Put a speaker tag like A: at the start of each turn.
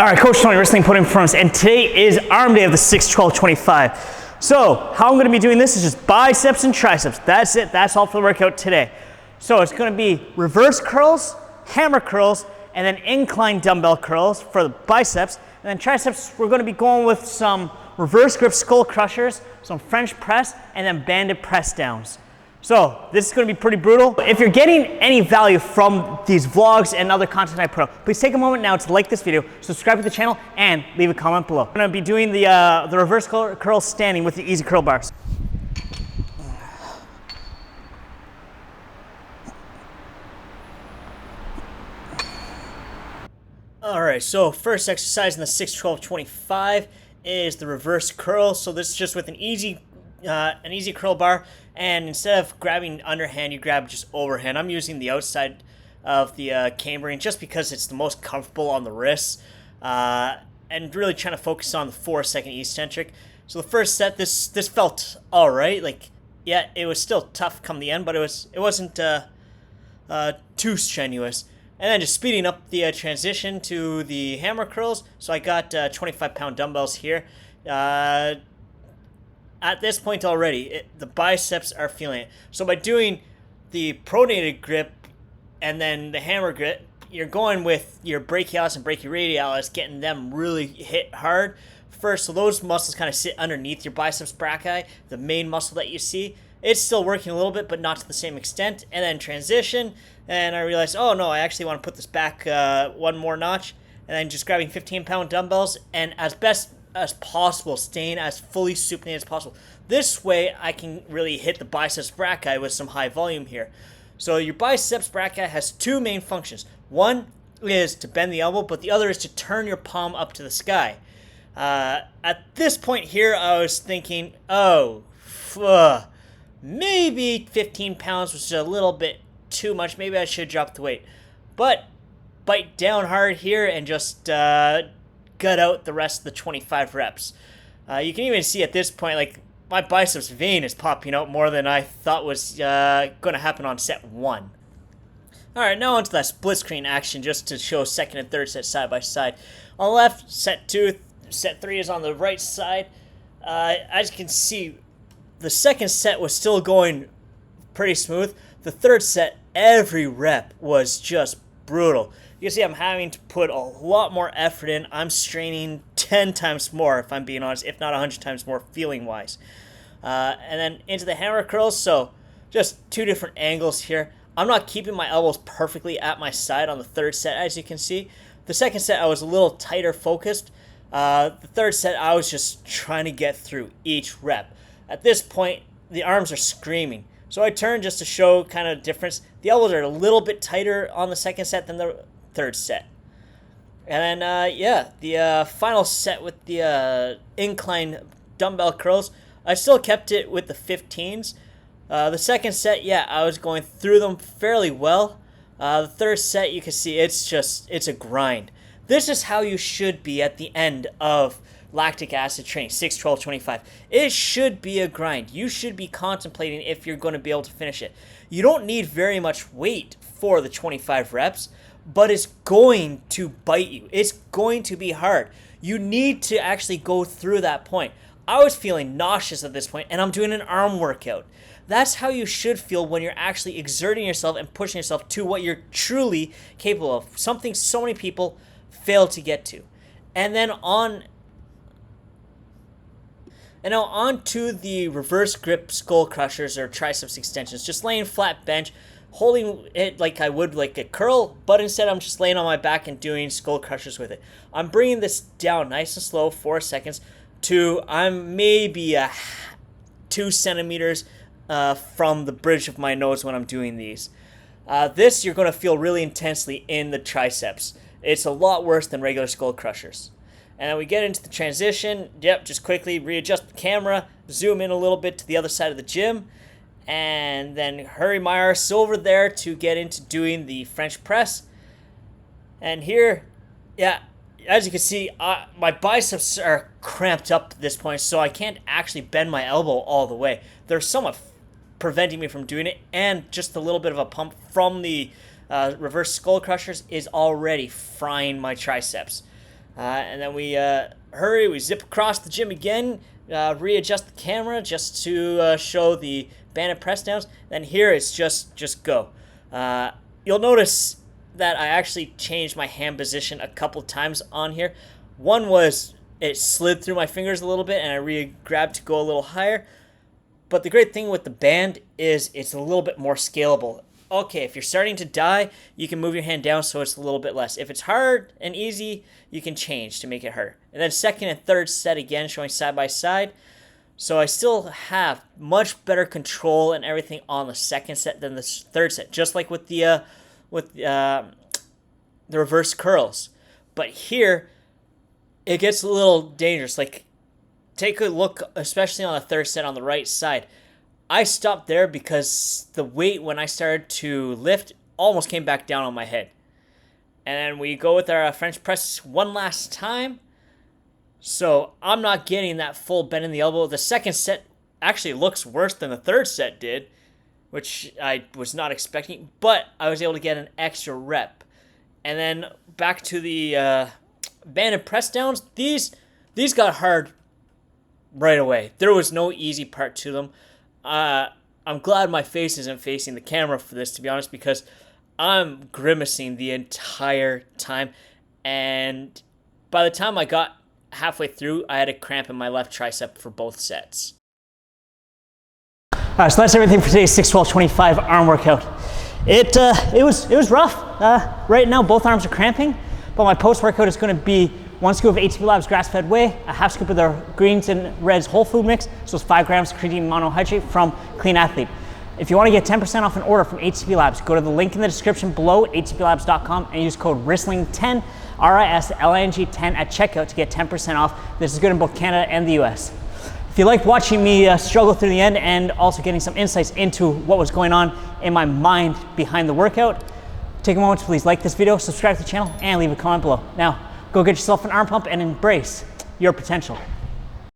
A: All right, Coach Tony, Risling Podium Performance, and today is arm day of the 6-12-25. So how I'm gonna be doing this is just biceps and triceps. That's it, that's all for the workout today. So it's gonna be reverse curls, hammer curls, and then incline dumbbell curls for the biceps. And then triceps, we're gonna be going with some reverse grip skull crushers, some French press, and then banded press downs. So this is going to be pretty brutal. If you're getting any value from these vlogs and other content I put out, please take a moment now to like this video, subscribe to the channel, and leave a comment below. I'm going to be doing the reverse curl standing with the easy curl bars. All right, so first exercise in the 6-12-25 is the reverse curl. So this is just with an easy curl bar, and instead of grabbing underhand, you grab just overhand. I'm using the outside of the camber just because it's the most comfortable on the wrists, and really trying to focus on the 4-second eccentric. So the first set, this felt all right. Like, yeah, it was still tough come the end, but it wasn't too strenuous. And then just speeding up the transition to the hammer curls. So I got 25-pound dumbbells here. At this point already, the biceps are feeling it. So by doing the pronated grip and then the hammer grip, you're going with your brachialis and brachioradialis, getting them really hit hard first. So those muscles kind of sit underneath your biceps brachii, the main muscle that you see. It's still working a little bit, but not to the same extent. And then transition, and I realized, oh no, I actually want to put this back one more notch. And then just grabbing 15-pound dumbbells, and as best as possible, staying as fully supinated as possible. This way I can really hit the biceps brachii with some high volume here. So your biceps brachii has two main functions. One is to bend the elbow, but the other is to turn your palm up to the sky. At this point here, I was thinking, maybe 15 pounds was just a little bit too much. Maybe I should drop the weight. But bite down hard here and just gut out the rest of the 25 reps. You can even see at this point, like, my biceps vein is popping out more than I thought was going to happen on set 1. All right, now onto that split screen action just to show second and third set side by side. On the left, set 2, set 3 is on the right side. As you can see, the second set was still going pretty smooth. The third set, every rep was just brutal. You can see I'm having to put a lot more effort in. I'm straining 10 times more, if I'm being honest, if not 100 times more feeling-wise. And then into the hammer curls, so just two different angles here. I'm not keeping my elbows perfectly at my side on the third set, as you can see. The second set, I was a little tighter focused. The third set, I was just trying to get through each rep. At this point, the arms are screaming. So I turned just to show kind of difference. The elbows are a little bit tighter on the second set than the third set. And then, the final set with the incline dumbbell curls, I still kept it with the 15s. The second set, I was going through them fairly well. The third set, you can see it's a grind. This is how you should be at the end of lactic acid training, 6-12-25. It should be a grind. You should be contemplating if you're going to be able to finish it. You don't need very much weight for the 25 reps, but it's going to bite you. It's going to be hard. You need to actually go through that point. I was feeling nauseous at this point, and I'm doing an arm workout. That's how you should feel when you're actually exerting yourself and pushing yourself to what you're truly capable of, something so many people fail to get to. And then now on to the reverse grip skull crushers or triceps extensions. Just laying flat bench, holding it like I would like a curl, but instead I'm just laying on my back and doing skull crushers with it. I'm bringing this down nice and slow, 4 seconds, to I'm maybe 2 centimeters from the bridge of my nose when I'm doing these. This you're going to feel really intensely in the triceps. It's a lot worse than regular skull crushers. And then we get into the transition. Just quickly readjust the camera, zoom in a little bit to the other side of the gym, and then hurry my arse over there to get into doing the French press. And here, as you can see, my biceps are cramped up at this point, so I can't actually bend my elbow all the way. They're somewhat preventing me from doing it, and just a little bit of a pump from the reverse skull crushers is already frying my triceps. And then we hurry, we zip across the gym again, readjust the camera just to show the banded press downs. Then here it's just go. You'll notice that I actually changed my hand position a couple times on here. One was it slid through my fingers a little bit and I re-grabbed to go a little higher. But the great thing with the band is it's a little bit more scalable. Okay, if you're starting to die, you can move your hand down so it's a little bit less. If it's hard and easy, you can change to make it harder. And then second and third set again, showing side by side. So I still have much better control and everything on the second set than the third set, just like with the reverse curls. But here, it gets a little dangerous. Like, take a look, especially on the third set on the right side. I stopped there because the weight when I started to lift almost came back down on my head. And then we go with our French press one last time. So I'm not getting that full bend in the elbow. The second set actually looks worse than the third set did, which I was not expecting. But I was able to get an extra rep. And then back to the banded press downs. These got hard right away. There was no easy part to them. I'm glad my face isn't facing the camera for this, to be honest, because I'm grimacing the entire time. And by the time I got halfway through, I had a cramp in my left tricep for both sets.
B: So that's everything for today's 6-12-25 arm workout. It was rough. Right now, both arms are cramping, but my post-workout is going to be 1 scoop of ATP Labs grass-fed whey, a half scoop of the greens and reds whole food mix, so it's 5 grams of creatine monohydrate from Clean Athlete. If you want to get 10% off an order from ATP Labs, go to the link in the description below, atplabs.com, and use code RISLING10, RISLING10 at checkout to get 10% off. This is good in both Canada and the US. If you liked watching me struggle through the end and also getting some insights into what was going on in my mind behind the workout, take a moment to please like this video, subscribe to the channel, and leave a comment below. Now, go get yourself an arm pump and embrace your potential.